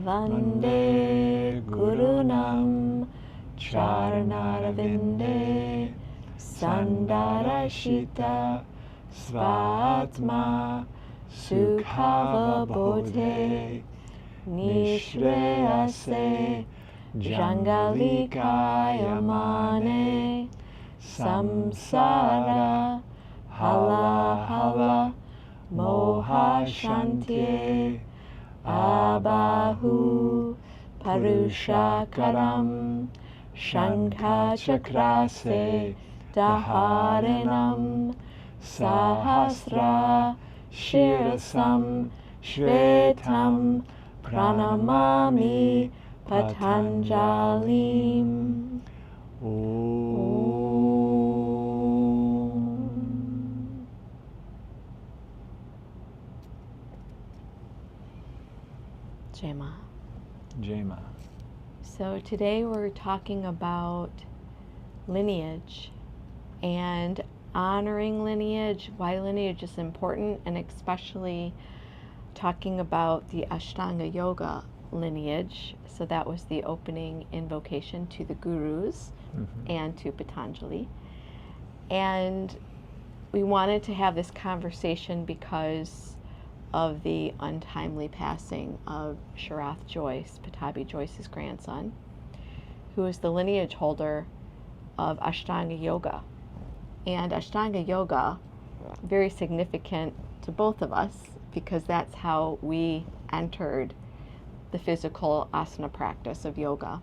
Vande Gurunam Charanarvinde Sandarashita Svatma Sukhava Bodhe Nishreyase Jangalikayamane Samsara Hala Hala Moha Shantye Abahu Parushakaram Shankachakrase Daharanam Sahasra Shirasam Shvetam Pranamami Patanjalim. Jema. Jema. So today we're talking about lineage and honoring lineage, why lineage is important, and especially talking about the Ashtanga Yoga lineage. So that was the opening invocation to the gurus and to Patanjali. And we wanted to have this conversation because of the untimely passing of Sharath Joyce, Pattabhi Joyce's grandson, who is the lineage holder of Ashtanga Yoga. And Ashtanga Yoga, very significant to both of us because that's how we entered the physical asana practice of yoga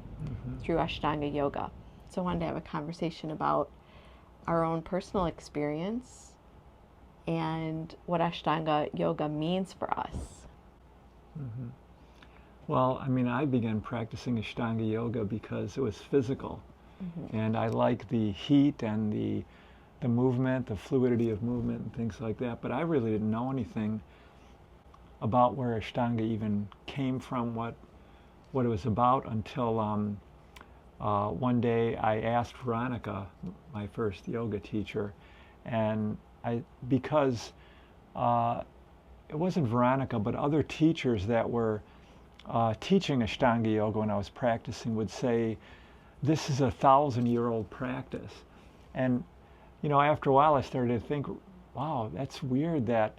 through Ashtanga Yoga. So I wanted to have a conversation about our own personal experience and what Ashtanga Yoga means for us. Well, I mean, I began practicing Ashtanga Yoga because it was physical. And I like the heat and the movement, the fluidity of movement and things like that. But I really didn't know anything about where Ashtanga even came from, what it was about, until one day I asked Veronica, my first yoga teacher, and because it wasn't Veronica, but other teachers that were teaching Ashtanga Yoga when I was practicing would say, this is a 1,000-year-old practice. And, you know, after a while I started to think, wow, that's weird that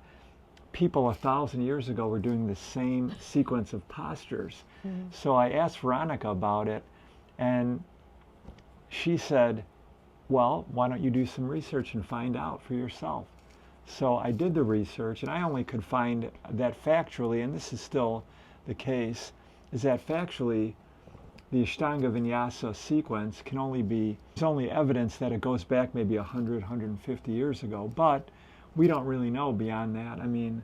people 1,000 years ago were doing the same sequence of postures. So I asked Veronica about it, and she said, well, why don't you do some research and find out for yourself? So I did the research, and I only could find that factually, and this is still the case, is that factually the Ashtanga Vinyasa sequence can only be, there's only evidence that it goes back maybe 100, 150 years ago, but we don't really know beyond that. I mean,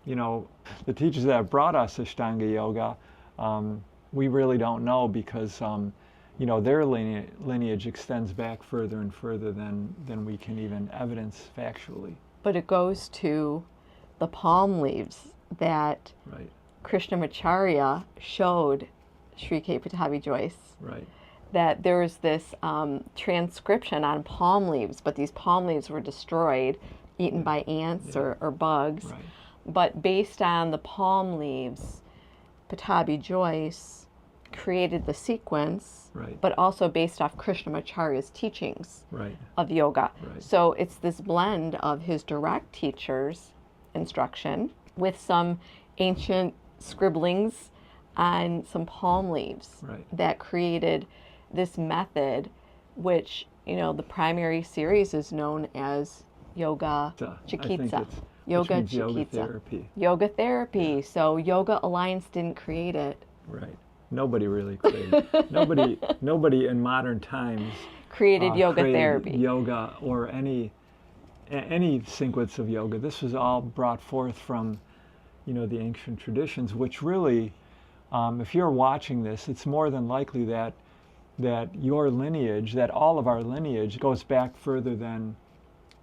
you know, the teachers that have brought us Ashtanga Yoga, we really don't know because you know, their lineage extends back further and further than we can even evidence factually. But it goes to the palm leaves that Krishnamacharya showed Sri K. Pattabhi Joyce. That there was this transcription on palm leaves, but these palm leaves were destroyed, eaten by ants or bugs. But based on the palm leaves, Pattabhi Joyce created the sequence, but also based off Krishnamacharya's teachings of yoga. So it's this blend of his direct teacher's instruction with some ancient scribblings on some palm leaves that created this method, which, you know, the primary series is known as Yoga Chikitsa. Yoga therapy. Yoga therapy. So Yoga Alliance didn't create it. Nobody really created. nobody in modern times created yoga created therapy. Yoga or any sequence of yoga. This was all brought forth from, you know, the ancient traditions, which really, if you're watching this, it's more than likely that your lineage, that all of our lineage goes back further than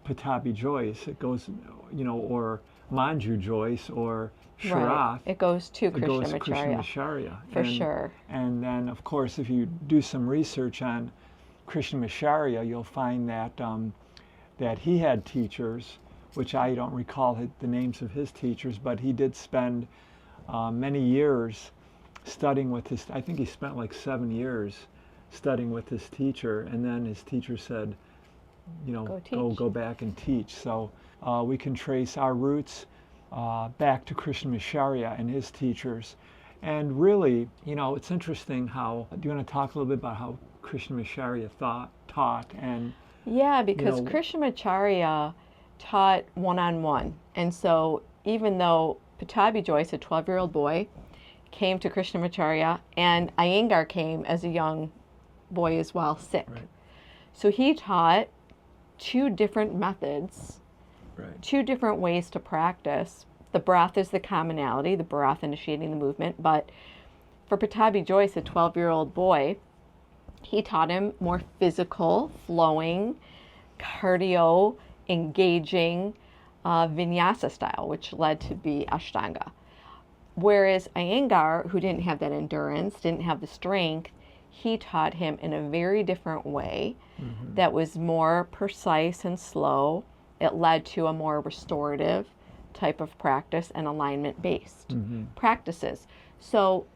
Pattabhi Joyce. It goes, you know, or Manju Joyce or Sharath. It goes to Krishnamacharya. For sure. And then, of course, if you do some research on Krishnamacharya, you'll find that that he had teachers, which I don't recall the names of his teachers, but he did spend many years studying with his, I think he spent like 7 years studying with his teacher, and then his teacher said, go back and teach. So we can trace our roots back to Krishnamacharya and his teachers. And really, it's interesting how, do you want to talk a little bit about how Krishnamacharya taught and... Yeah, because Krishnamacharya taught one-on-one. And so even though Pattabhi Jois, a 12-year-old boy, came to Krishnamacharya, and Iyengar came as a young boy as well, sick. Right. So he taught 2 different methods, Right. 2 different ways to practice. The breath is the commonality, the breath initiating the movement. But for Pattabhi Jois, a 12-year-old boy, he taught him more physical, flowing, cardio, engaging vinyasa style, which led to be Ashtanga. Whereas Iyengar, who didn't have that endurance, didn't have the strength, he taught him in a very different way that was more precise and slow. It led to a more restorative type of practice and alignment-based practices. So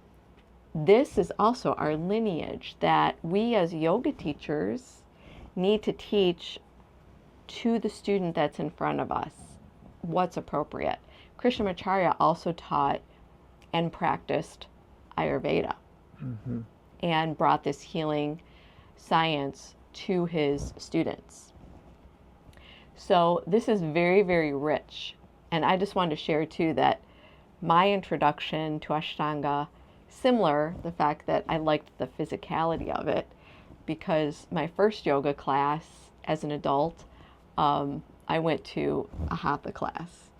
this is also our lineage that we as yoga teachers need to teach to the student that's in front of us what's appropriate. Krishnamacharya also taught and practiced Ayurveda and brought this healing science to his students. So this is very, very rich. And I just wanted to share too that my introduction to Ashtanga, similar, the fact that I liked the physicality of it, because my first yoga class as an adult, I went to a hatha class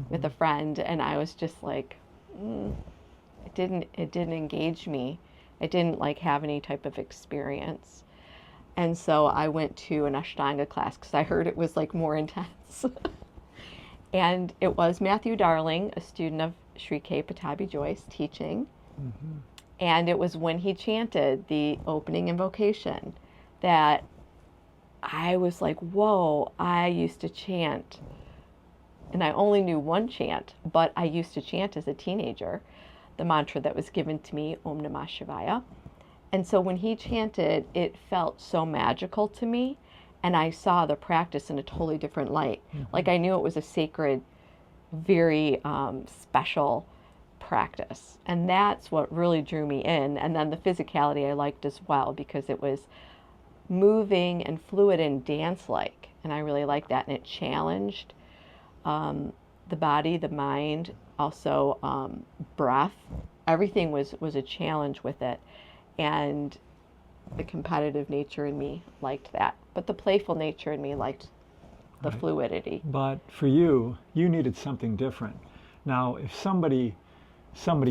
with a friend, and I was just like, it didn't engage me. It didn't like have any type of experience. And so I went to an Ashtanga class because I heard it was like more intense. And it was Matthew Darling, a student of Sri K. Pattabhi Jois, teaching. And it was when he chanted the opening invocation that I was like, whoa, I used to chant. And I only knew one chant, but I used to chant as a teenager, the mantra that was given to me, Om Namah Shivaya. And so when he chanted, it felt so magical to me, and I saw the practice in a totally different light. Like I knew it was a sacred, very special practice. And that's what really drew me in. And then the physicality I liked as well, because it was moving and fluid and dance-like. And I really liked that. And it challenged the body, the mind, also breath. Everything was a challenge with it. And the competitive nature in me liked that. But the playful nature in me liked the fluidity. But for you, you needed something different. Now, if somebody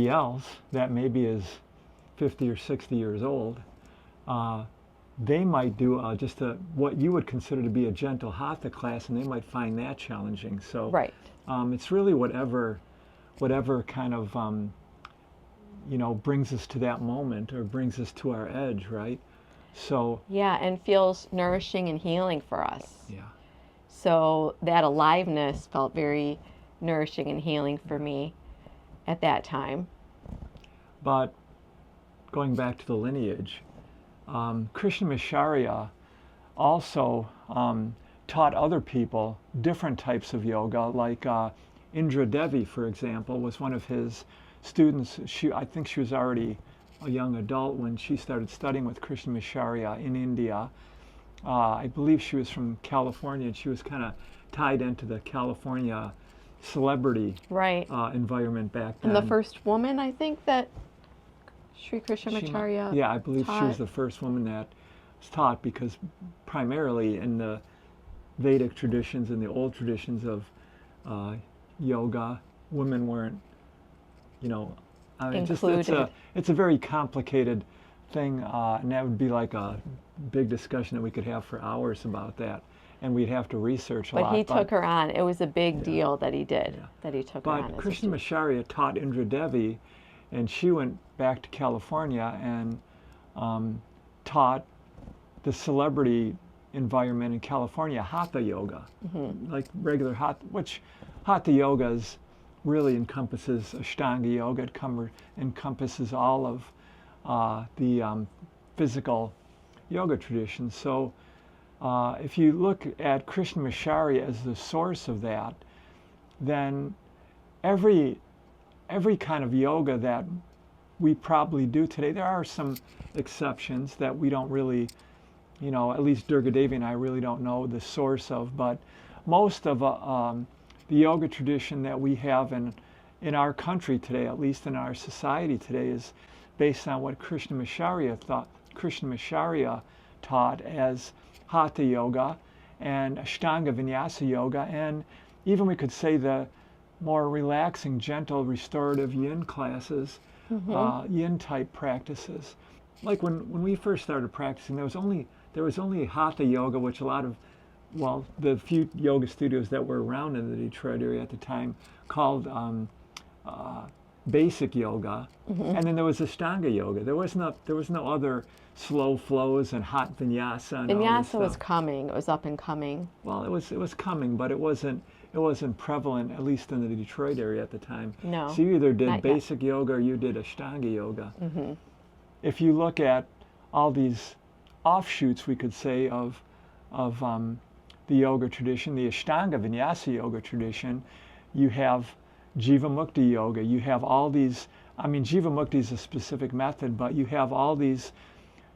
else that maybe is 50 or 60 years old, they might do what you would consider to be a gentle hatha class, and they might find that challenging. So it's really whatever kind of brings us to that moment or brings us to our edge, right? So yeah, and feels nourishing and healing for us. Yeah. So that aliveness felt very nourishing and healing for me at that time. But going back to the lineage, Krishnamacharya also taught other people different types of yoga, like Indra Devi, for example, was one of his students. I think she was already a young adult when she started studying with Krishnamacharya in India. I believe she was from California, and she was kind of tied into the California celebrity environment back then. And the first woman, I think, that Sri Krishnamacharya I believe she was the first woman that was taught, because primarily in the Vedic traditions and the old traditions of yoga, women weren't, included. It's a very complicated thing, and that would be like a big discussion that we could have for hours about that, and we'd have to research a lot. But he took her on. It was a big deal that he did, that he took her on. But Krishnamacharya taught Indra Devi, and she went back to California and taught the celebrity environment in California hatha yoga, like regular hatha, which hatha yogas really encompasses Ashtanga Yoga. It encompasses all of the physical yoga tradition. So if you look at Krishnamacharya as the source of that, then every kind of yoga that we probably do today, there are some exceptions that we don't really, at least Durga Devi and I really don't know the source of, but most of the yoga tradition that we have in our country today, at least in our society today, is based on what Krishnamacharya taught as Hatha Yoga and Ashtanga Vinyasa Yoga, and even we could say the more relaxing, gentle, restorative yin classes, yin type practices. Like when we first started practicing, there was only Hatha Yoga, which the few yoga studios that were around in the Detroit area at the time called basic yoga, and then there was Ashtanga Yoga. There was no other slow flows and hot vinyasa. And Vinyasa was coming. It was up and coming. Well, it was coming, but it wasn't prevalent, at least in the Detroit area at the time. No. So you either did not basic yet. yoga or you did Ashtanga Yoga. If you look at all these offshoots, we could say, of the yoga tradition, the Ashtanga Vinyasa Yoga tradition, you have Jiva Mukti Yoga. You have all these, Jiva Mukti is a specific method, but you have all these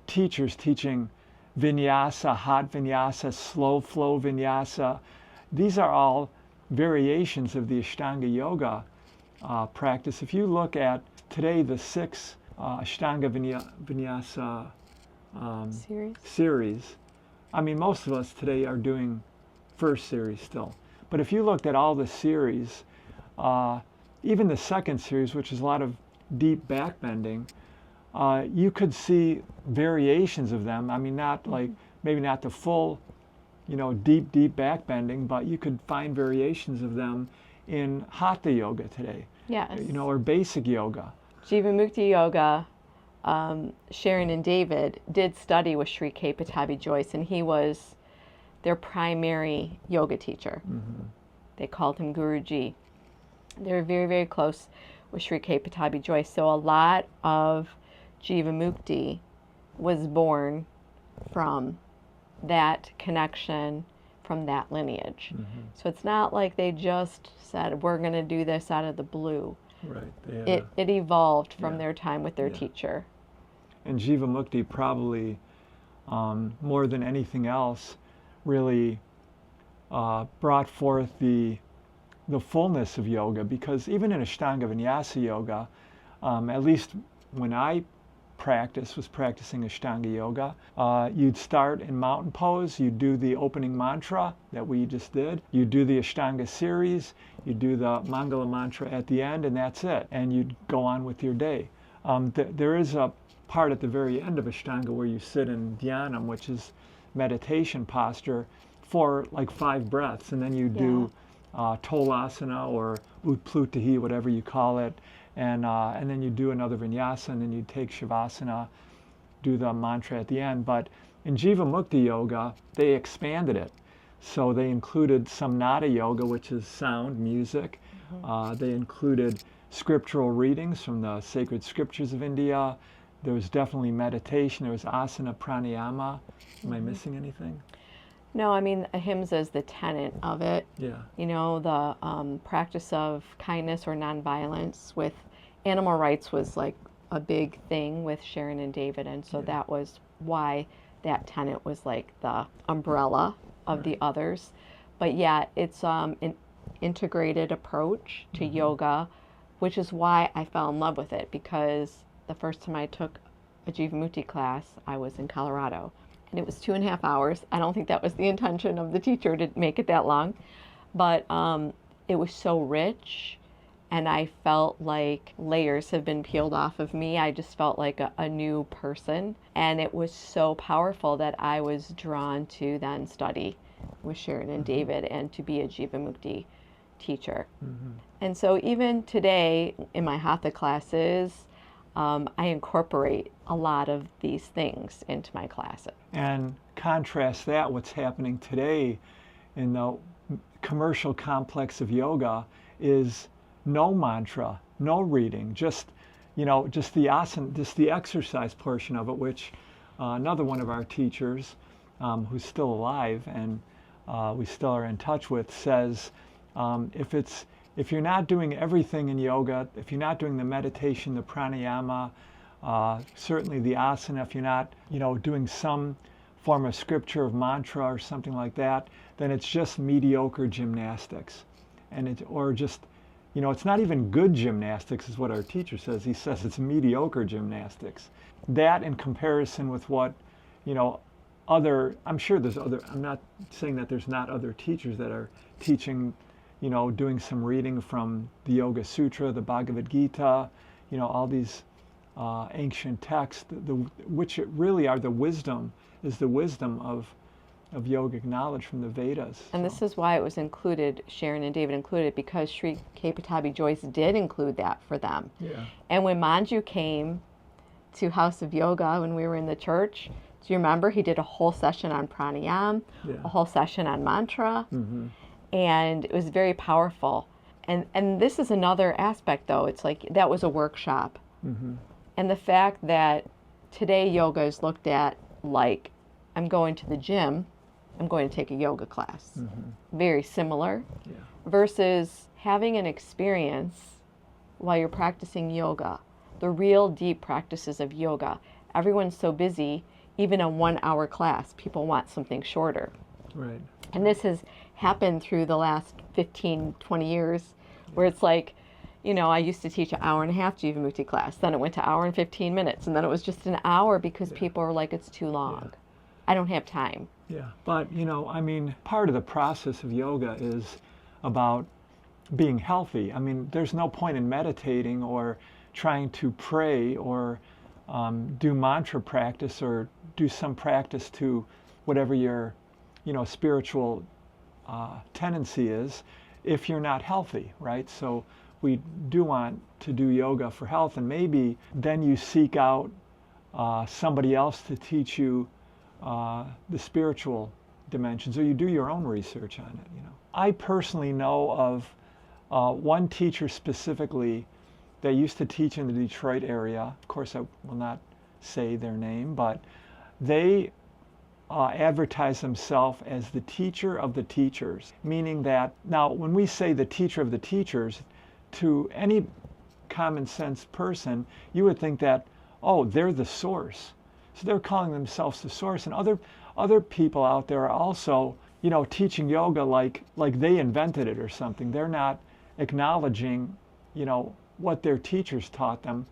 teachers teaching vinyasa, hot vinyasa, slow flow vinyasa. These are all variations of the Ashtanga Yoga practice. If you look at today, the 6 Ashtanga Vinyasa series, most of us today are doing first series still. But if you looked at all the series, even the second series, which is a lot of deep backbending, you could see variations of them. Maybe not the full, deep backbending, but you could find variations of them in Hatha Yoga today. Yes. Or basic yoga. Jiva Mukti Yoga, Sharon and David did study with Sri K. Pattabhi Jois, and he was their primary yoga teacher. They called him Guruji. They were very, very close with Sri K. Pattabhi Jois. So a lot of Jiva Mukti was born from that connection, from that lineage. So it's not like they just said, we're going to do this out of the blue. Right. It evolved from their time with their teacher. And Jiva Mukti probably, more than anything else, really brought forth the fullness of yoga, because even in Ashtanga Vinyasa Yoga, at least when I was practicing Ashtanga Yoga, you'd start in mountain pose, you'd do the opening mantra that we just did, you'd do the Ashtanga series, you'd do the Mangala mantra at the end, and that's it, and you'd go on with your day. There is a part at the very end of Ashtanga where you sit in dhyanam, which is meditation posture, for like 5 breaths, and then you do Tolasana or Utplutahi, whatever you call it, and then you do another vinyasa, and then you take Shavasana, do the mantra at the end. But in Jiva Mukti Yoga, they expanded it. So they included Samnata Yoga, which is sound, music. They included scriptural readings from the sacred scriptures of India. There was definitely meditation. There was asana, pranayama. Am I missing anything? No, ahimsa is the tenet of it. Yeah. The practice of kindness or nonviolence with animal rights was like a big thing with Sharon and David, and so that was why that tenet was like the umbrella of the others. But it's an integrated approach to yoga, which is why I fell in love with it, because the first time I took a Jiva Mukti class, I was in Colorado. And it was 2.5 hours. I don't think that was the intention of the teacher to make it that long. But it was so rich, and I felt like layers have been peeled off of me. I just felt like a new person. And it was so powerful that I was drawn to then study with Sharon and David and to be a Jiva Mukti teacher. And so even today in my Hatha classes, I incorporate a lot of these things into my classes. And contrast that, what's happening today in the commercial complex of yoga is no mantra, no reading, just just the asana, just the exercise portion of it, which another one of our teachers, who's still alive and we still are in touch with, says if you're not doing everything in yoga, if you're not doing the meditation, the pranayama, certainly the asana, if you're not doing some form of scripture of mantra or something like that, then it's just mediocre gymnastics, or just it's not even good gymnastics is what our teacher says. He says it's mediocre gymnastics. That in comparison with what, I'm sure there's other, I'm not saying that there's not other teachers that are teaching, doing some reading from the Yoga Sutra, the Bhagavad Gita, all these ancient texts, which really are the wisdom of yogic knowledge from the Vedas. And this is why it was included, Sharon and David included, because Sri K. Pattabhi Jois did include that for them. Yeah. And when Manju came to House of Yoga when we were in the church, do you remember he did a whole session on pranayama, a whole session on mantra, and it was very powerful. And this is another aspect, though. It's like that was a workshop. And the fact that today yoga is looked at like, I'm going to the gym, I'm going to take a yoga class. Very similar. Versus having an experience while you're practicing yoga, the real deep practices of yoga. Everyone's so busy, even a 1 hour class, people want something shorter. Right. And this has happened through the last 15, 20 years, where it's like, I used to teach an hour and a half Jivamukti class, then it went to an hour and 15 minutes, and then it was just an hour because people were like, it's too long. I don't have time. Yeah, but part of the process of yoga is about being healthy. There's no point in meditating or trying to pray or do mantra practice or do some practice to whatever your spiritual tendency is if you're not healthy, right? So we do want to do yoga for health, and maybe then you seek out somebody else to teach you the spiritual dimensions, or you do your own research on it. I personally know of one teacher specifically that used to teach in the Detroit area. Of course, I will not say their name, but they advertise themselves as the teacher of the teachers, meaning that now when we say the teacher of the teachers, to any common sense person, you would think that, oh, they're the source. So they're calling themselves the source, and other people out there are also, teaching yoga like they invented it or something. They're not acknowledging, what their teachers taught them.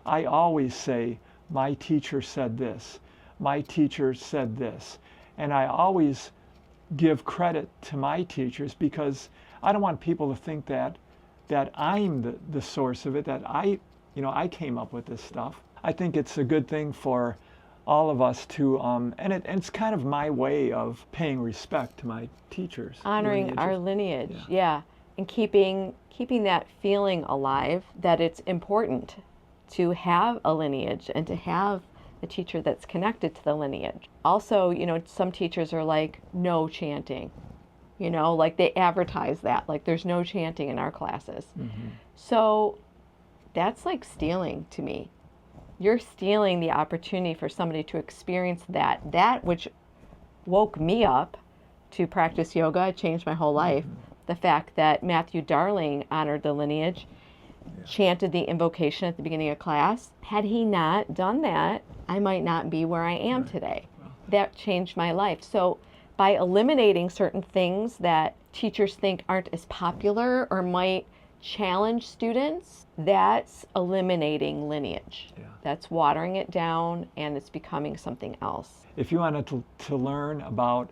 I always say, my teacher said this, my teacher said this, and I always give credit to my teachers because I don't want people to think that I'm the source of it, that I came up with this stuff. I think it's a good thing for all of us to, and it's kind of my way of paying respect to my teachers. Honoring our lineage, and keeping that feeling alive that it's important to have a lineage and to have a teacher that's connected to the lineage. Also, some teachers are like, no chanting. Like they advertise that, like there's no chanting in our classes. So that's like stealing to me. You're stealing the opportunity for somebody to experience that which woke me up to practice yoga, changed my whole life. The fact that Matthew Darling honored the lineage, chanted the invocation at the beginning of class. Had he not done that, I might not be where I am today. That changed my life. So by eliminating certain things that teachers think aren't as popular or might challenge students, that's eliminating lineage. That's watering it down, and it's becoming something else. If you wanted to learn about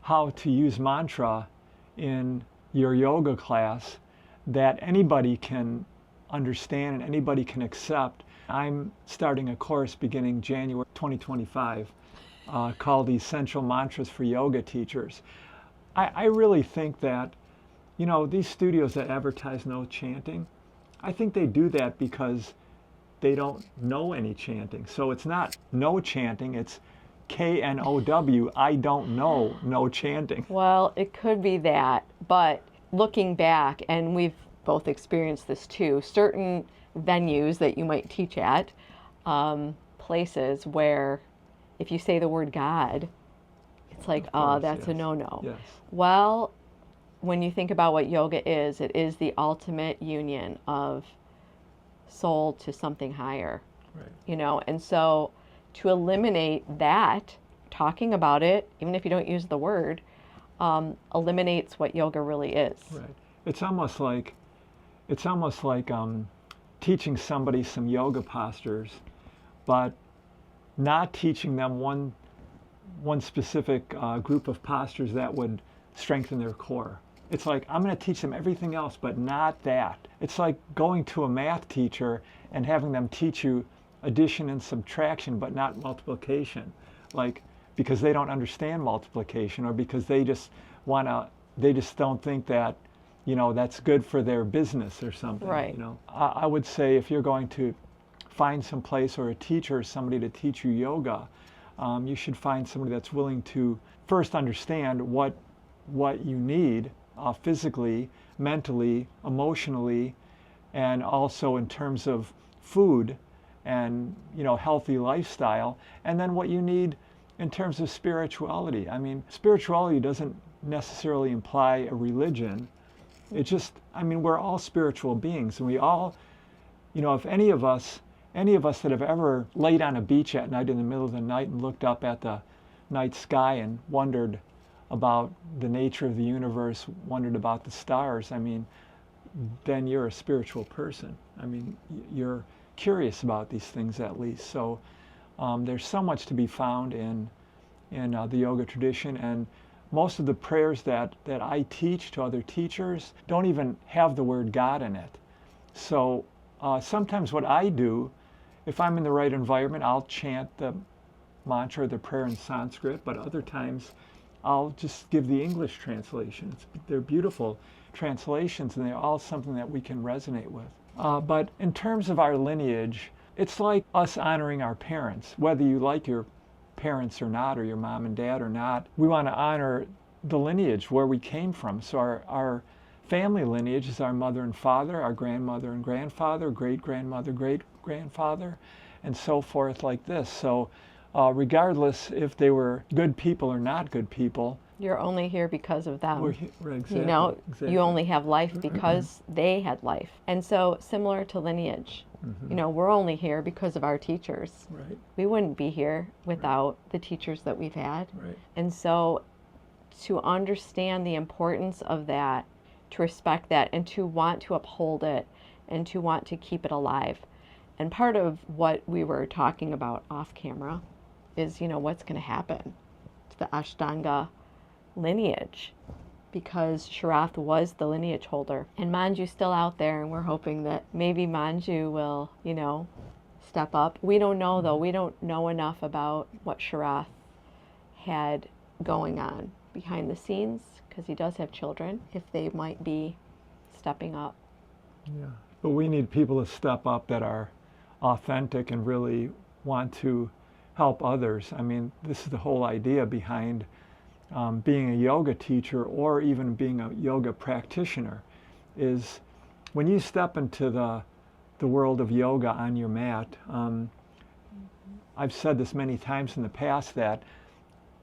how to use mantra in your yoga class that anybody can understand and anybody can accept, I'm starting a course beginning January 2025 called the Essential Mantras for Yoga Teachers. I really think that, these studios that advertise no chanting, I think they do that because they don't know any chanting. So it's not no chanting, it's KNOW, I don't know, no chanting. Well, it could be that, but looking back, and we've both experienced this too. Certain venues that you might teach at, places where if you say the word God, it's like, oh, that's yes. a no-no. Yes. Well, when you think about what yoga is, it is the ultimate union of soul to something higher. Right. You know, and so to eliminate that, talking about it, even if you don't use the word, eliminates what yoga really is. Right. It's almost like teaching somebody some yoga postures, but not teaching them one specific group of postures that would strengthen their core. It's like, I'm going to teach them everything else, but not that. It's like going to a math teacher and having them teach you addition and subtraction, but not multiplication. Like, because they don't understand multiplication, or because they just don't think that, you know, that's good for their business or something. Right. You know, I would say if you're going to find some place or a teacher or somebody to teach you yoga, you should find somebody that's willing to first understand what you need physically, mentally, emotionally, and also in terms of food and, you know, healthy lifestyle, and then what you need in terms of spirituality. I mean, spirituality doesn't necessarily imply a religion. It just, I mean, we're all spiritual beings, and we all, you know, if any of us that have ever laid on a beach at night in the middle of the night and looked up at the night sky and wondered about the nature of the universe, wondered about the stars, I mean, then you're a spiritual person. I mean, you're curious about these things at least. So there's so much to be found in the yoga tradition, and most of the prayers that I teach to other teachers don't even have the word God in it. So sometimes what I do, if I'm in the right environment, I'll chant the mantra or the prayer in Sanskrit, but other times I'll just give the English translation. They're beautiful translations, and they're all something that we can resonate with. But in terms of our lineage, it's like us honoring our parents. Whether you like your parents or not, or your mom and dad or not, we want to honor the lineage where we came from. So our family lineage is our mother and father, our grandmother and grandfather, great-grandmother, great-grandfather, and so forth like this. So regardless if they were good people or not good people, You're only here because of them. Exactly, You know, exactly. you only have life because they had life. And so similar to lineage, you know, we're only here because of our teachers. Right. We wouldn't be here without the teachers that we've had. Right. And so to understand the importance of that, to respect that, and to want to uphold it, and to want to keep it alive. And part of what we were talking about off camera is, you know, what's going to happen to the Ashtanga lineage, because Sharath was the lineage holder, and Manju's still out there, and we're hoping that maybe Manju will, you know, step up. We don't know though. We don't know enough about what Sharath had going on behind the scenes, because he does have children, if they might be stepping up. Yeah, but we need people to step up that are authentic and really want to help others. I mean, this is the whole idea behind being a yoga teacher, or even being a yoga practitioner, is when you step into the world of yoga on your mat. I've said this many times in the past, that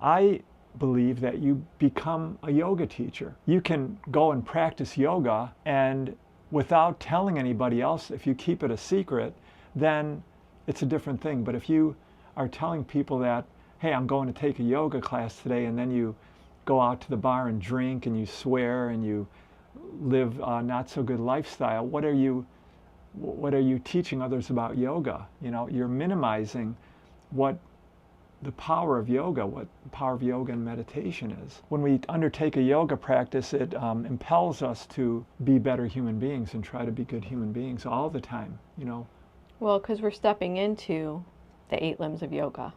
I believe that you become a yoga teacher. You can go and practice yoga, and without telling anybody else, if you keep it a secret, then it's a different thing. But if you are telling people that, hey, I'm going to take a yoga class today, and then you go out to the bar and drink, and you swear, and you live a not so good lifestyle, what are you teaching others about yoga? You know, you're minimizing what the power of yoga and meditation is. When we undertake a yoga practice, it impels us to be better human beings and try to be good human beings all the time, you know. Well, because we're stepping into the 8 limbs of yoga.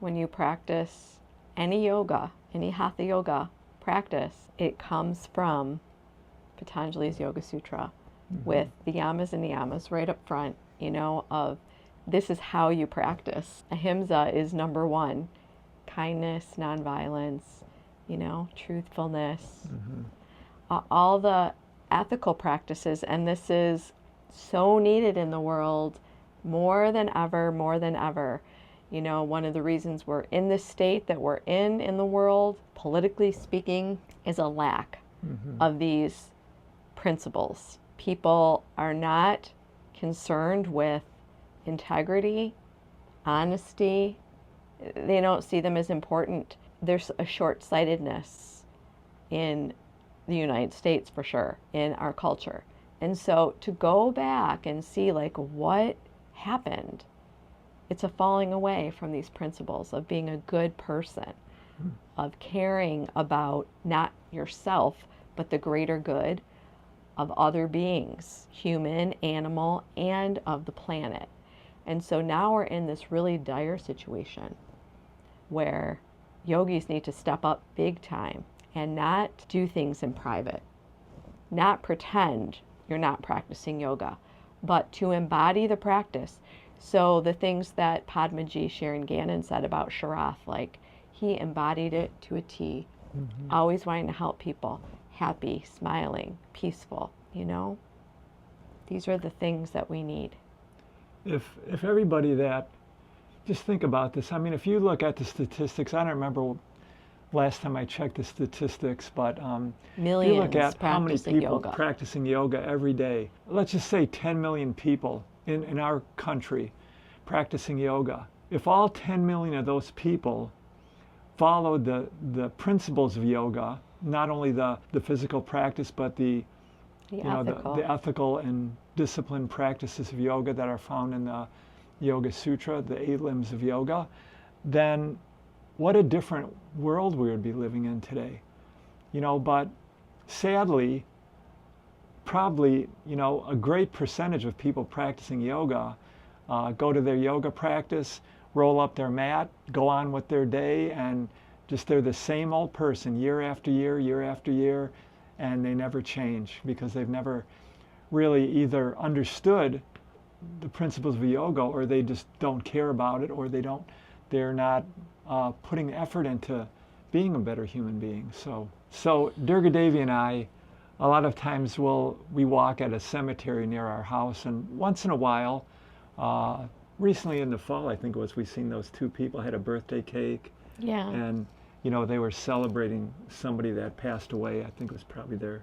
When you practice any yoga, any hatha yoga practice, it comes from Patanjali's Yoga Sutra, with the yamas and niyamas right up front, you know, of this is how you practice. Ahimsa is number 1. Kindness, nonviolence, you know, truthfulness. All the ethical practices, and this is so needed in the world more than ever, more than ever. You know, one of the reasons we're in this state that we're in the world, politically speaking, is a lack of these principles. People are not concerned with integrity, honesty. They don't see them as important. There's a short-sightedness in the United States, for sure, in our culture. And so to go back and see like what happened, it's a falling away from these principles of being a good person, of caring about not yourself, but the greater good of other beings, human, animal, and of the planet. And so now we're in this really dire situation where yogis need to step up big time and not do things in private, not pretend you're not practicing yoga, but to embody the practice. So the things that Padmaji Sharon Gannon said about Sharath, like he embodied it to a T, always wanting to help people, happy, smiling, peaceful, you know? These are the things that we need. If everybody that, just think about this. I mean, if you look at the statistics, I don't remember last time I checked the statistics, but Millions if you look at how many practicing people yoga. practicing yoga every day, let's just say 10 million people in our country practicing yoga. If all 10 million of those people followed the principles of yoga, not only the physical practice, but the ethical and disciplined practices of yoga that are found in the Yoga Sutra, the 8 limbs of yoga, then what a different world we would be living in today. You know, but sadly, probably, you know, a great percentage of people practicing yoga go to their yoga practice, roll up their mat, go on with their day, and just they're the same old person year after year, year after year, and they never change because they've never really either understood the principles of yoga, or they just don't care about it, or they're not putting effort into being a better human being. So Durga Devi and I, a lot of times we walk at a cemetery near our house, and once in a while, recently in the fall, I think it was, we seen those 2 people had a birthday cake. Yeah. And, you know, they were celebrating somebody that passed away. I think it was probably their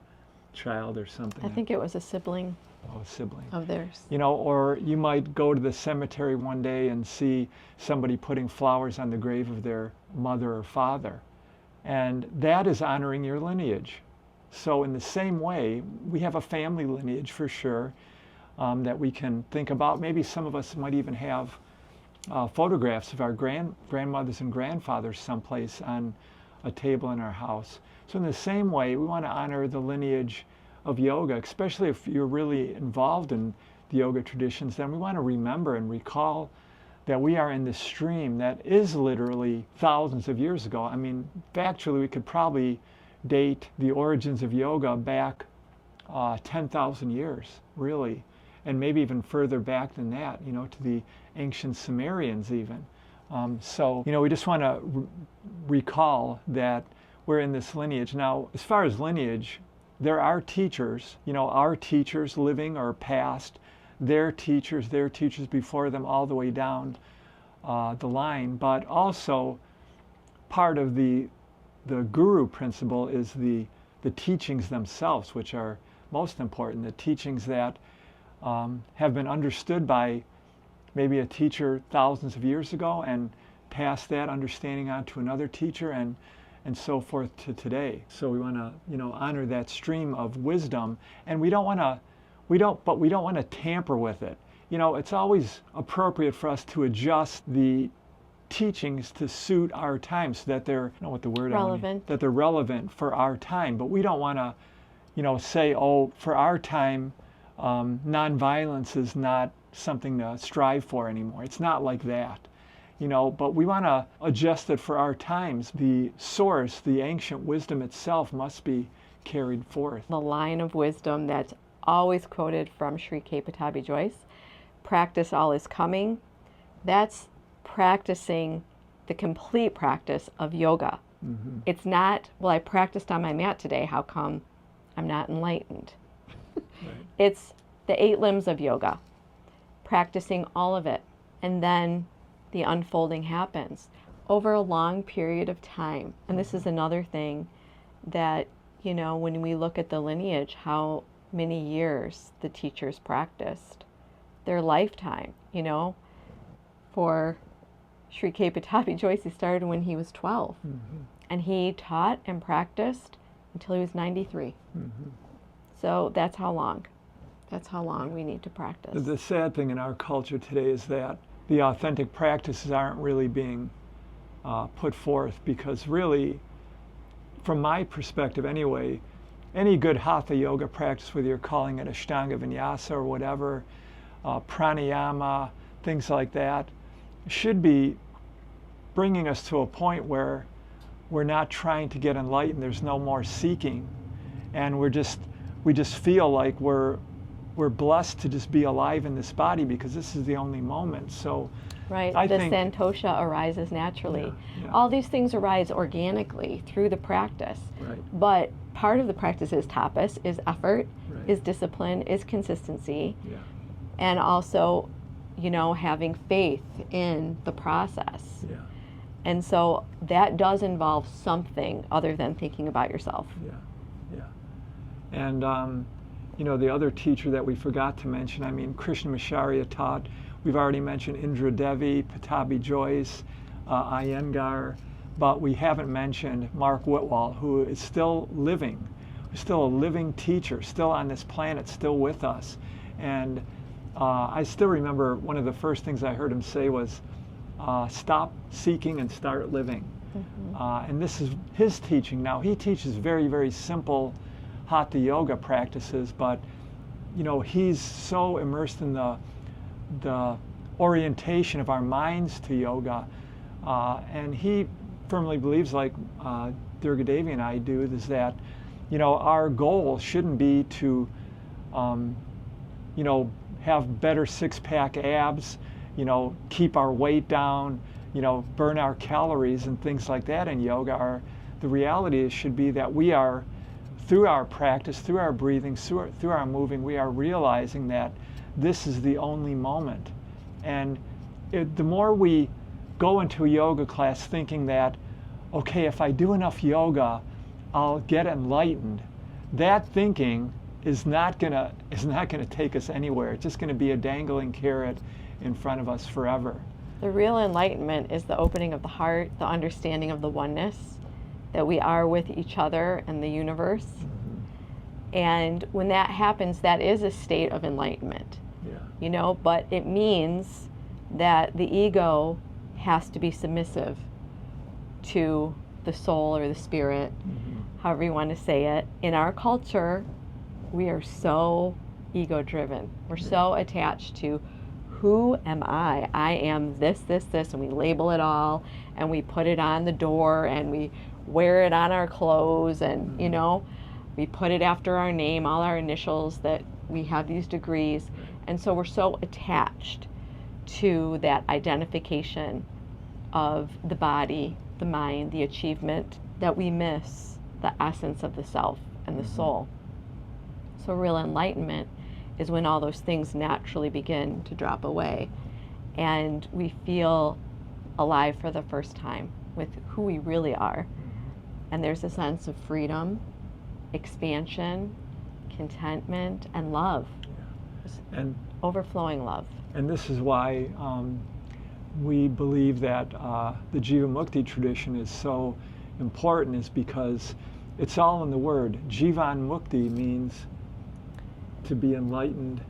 child or something. I think it was a sibling. Oh, a sibling. Of theirs. You know, or you might go to the cemetery one day and see somebody putting flowers on the grave of their mother or father. And that is honoring your lineage. So in the same way, we have a family lineage for sure that we can think about. Maybe some of us might even have photographs of our grandmothers and grandfathers someplace on a table in our house. So in the same way, we want to honor the lineage of yoga, especially if you're really involved in the yoga traditions. Then we want to remember and recall that we are in this stream that is literally thousands of years ago. I mean, factually, we could probably date the origins of yoga back 10,000 years, really, and maybe even further back than that, you know, to the ancient Sumerians even. So, you know, we just want to recall that we're in this lineage. Now, as far as lineage, there are teachers, you know, our teachers living or past, their teachers before them, all the way down the line. But also, part of the guru principle is the teachings themselves, which are most important. The teachings that have been understood by maybe a teacher thousands of years ago, and pass that understanding on to another teacher, and so forth to today. So we want to, you know, honor that stream of wisdom, and we don't want to tamper with it. You know, it's always appropriate for us to adjust the teachings to suit our time, so that they're, I don't know what the word relevant. That they're relevant for our time. But we don't want to, you know, say, oh, for our time, nonviolence is not something to strive for anymore. It's not like that. You know, but we want to adjust it for our times. The source, the ancient wisdom itself, must be carried forth. The line of wisdom that's always quoted from Sri K. Patabi Joyce, practice all is coming. That's practicing the complete practice of yoga. It's not, well, I practiced on my mat today, how come I'm not enlightened? It's the 8 limbs of yoga, practicing all of it. And then the unfolding happens over a long period of time. And this is another thing that, you know, when we look at the lineage, how many years the teachers practiced, their lifetime, you know. For Sri K. Pattabhi Jois, he started when he was 12. And he taught and practiced until he was 93. So that's how long. That's how long we need to practice. The sad thing in our culture today is that the authentic practices aren't really being put forth, because really, from my perspective anyway, any good hatha yoga practice, whether you're calling it Ashtanga Vinyasa or whatever, pranayama, things like that, should be bringing us to a point where we're not trying to get enlightened. There's no more seeking, and we just feel like we're blessed to just be alive in this body because this is the only moment. So right, I the think santosha arises naturally. Yeah. All these things arise organically through the practice. But part of the practice is tapas, is effort, is discipline, is consistency, and also, you know, having faith in the process. And so that does involve something other than thinking about yourself. And you know, the other teacher that we forgot to mention, I mean, Krishnamacharya taught, we've already mentioned Indra Devi, Pattabhi Jois, Iyengar, but we haven't mentioned Mark Whitwell, who is still living, who's still a living teacher, still on this planet, still with us. And I still remember one of the first things I heard him say was, stop seeking and start living. And this is his teaching. Now, he teaches very, very simple hatha yoga practices, but you know, he's so immersed in the orientation of our minds to yoga, and he firmly believes, like Durga Devi and I do, is that, you know, our goal shouldn't be to you know, have better six-pack abs, you know, keep our weight down, you know, burn our calories and things like that in yoga. The reality should be that we are, through our practice, through our breathing, through our moving, we are realizing that this is the only moment. And the more we go into a yoga class thinking that, okay, if I do enough yoga, I'll get enlightened, that thinking is not gonna take us anywhere. It's just gonna be a dangling carrot in front of us forever. The real enlightenment is the opening of the heart, the understanding of the oneness, that we are with each other and the universe. And when that happens, that is a state of enlightenment. You know, but it means that the ego has to be submissive to the soul or the spirit, however you want to say it. In our culture, we are so ego-driven. We're so attached to, who am I? I am this, this, this, and we label it all, and we put it on the door, and we wear it on our clothes, and, you know, we put it after our name, all our initials, that we have these degrees. And so we're so attached to that identification of the body, the mind, the achievement, that we miss the essence of the self and the soul. So real enlightenment is when all those things naturally begin to drop away and we feel alive for the first time with who we really are. And there's a sense of freedom, expansion, contentment, and love. And overflowing love. And this is why we believe that the Jiva Mukti tradition is so important, is because it's all in the word. Jivan Mukti means to be enlightened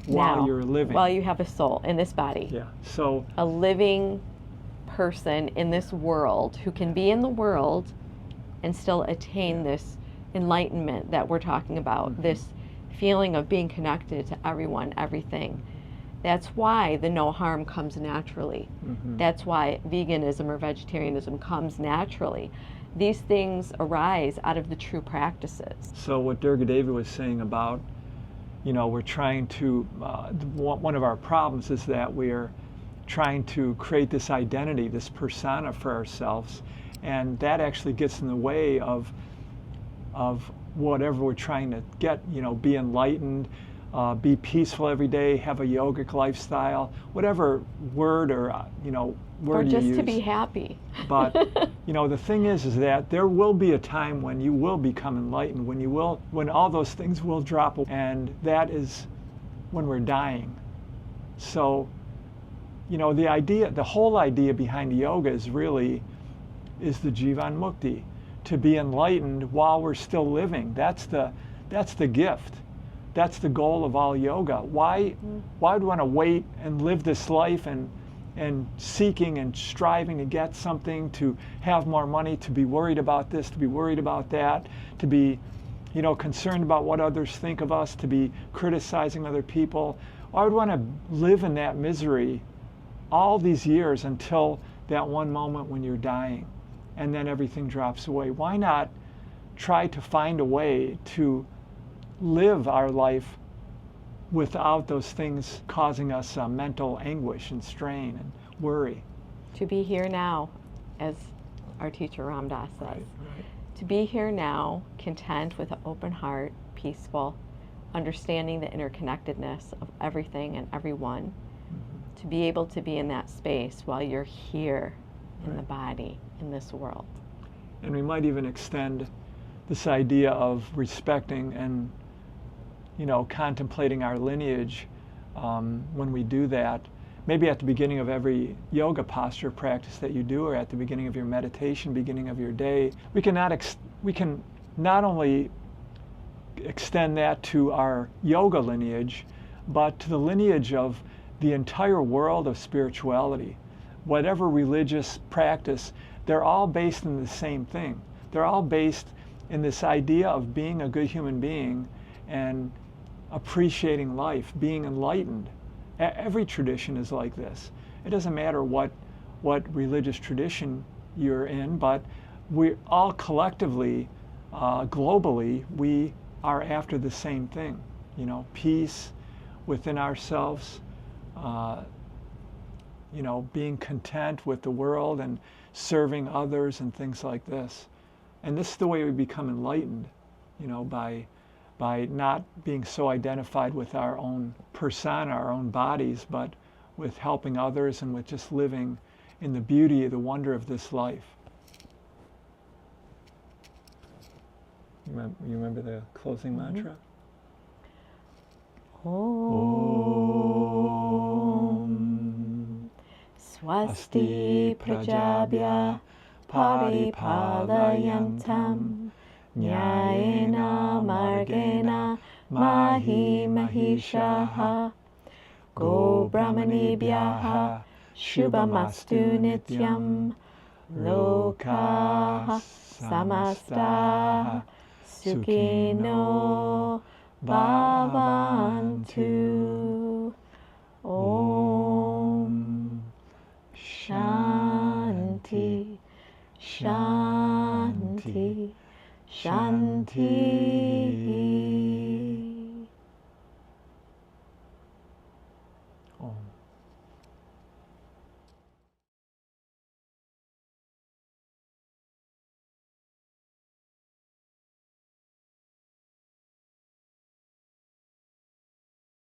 while you're living. While you have a soul in this body. So a living person in this world who can be in the world and still attain this enlightenment that we're talking about, this feeling of being connected to everyone, everything. That's why the no harm comes naturally. That's why veganism or vegetarianism comes naturally. These things arise out of the true practices. So what Durga Devi was saying about, you know, we're trying to, one of our problems is that we're trying to create this identity, this persona for ourselves, and that actually gets in the way of whatever we're trying to get, be enlightened, be peaceful every day, have a yogic lifestyle, whatever word or, word you use. Or just to be happy. But, the thing is that there will be a time when you will become enlightened, when all those things will drop, and that is when we're dying. So, the whole idea behind yoga is the Jivan Mukti, to be enlightened while we're still living. That's the gift. That's the goal of all yoga. Why would we want to wait and live this life and seeking and striving to get something, to have more money, to be worried about this, to be worried about that, to be, concerned about what others think of us, to be criticizing other people? Why would we want to live in that misery all these years until that one moment when you're dying and then everything drops away? Why not try to find a way to live our life without those things causing us mental anguish and strain and worry? To be here now, as our teacher Ram Dass says. Right. To be here now, content with an open heart, peaceful, understanding the interconnectedness of everything and everyone. To be able to be in that space while you're here in the body, in this world. And we might even extend this idea of respecting and, contemplating our lineage when we do that. Maybe at the beginning of every yoga posture practice that you do, or at the beginning of your meditation, beginning of your day, we can not only extend that to our yoga lineage, but to the lineage of the entire world of spirituality. Whatever religious practice, they're all based in the same thing. They're all based in this idea of being a good human being and appreciating life, being enlightened. Every tradition is like this. It doesn't matter what religious tradition you're in, but we all collectively, globally, we are after the same thing. Peace within ourselves, being content with the world and serving others and things like this. And this is the way we become enlightened, by not being so identified with our own persona, our own bodies, but with helping others and with just living in the beauty, the wonder of this life. You remember the closing mantra? Om Swasti Prajabhya Paripalayantam Nyayena Margena Mahi Mahishaha Go Brahmanebhyaha Shubhamastu Nityam Lokaha Samasta Sukhino Bhavantu. Om Shanti Shanti Shanti.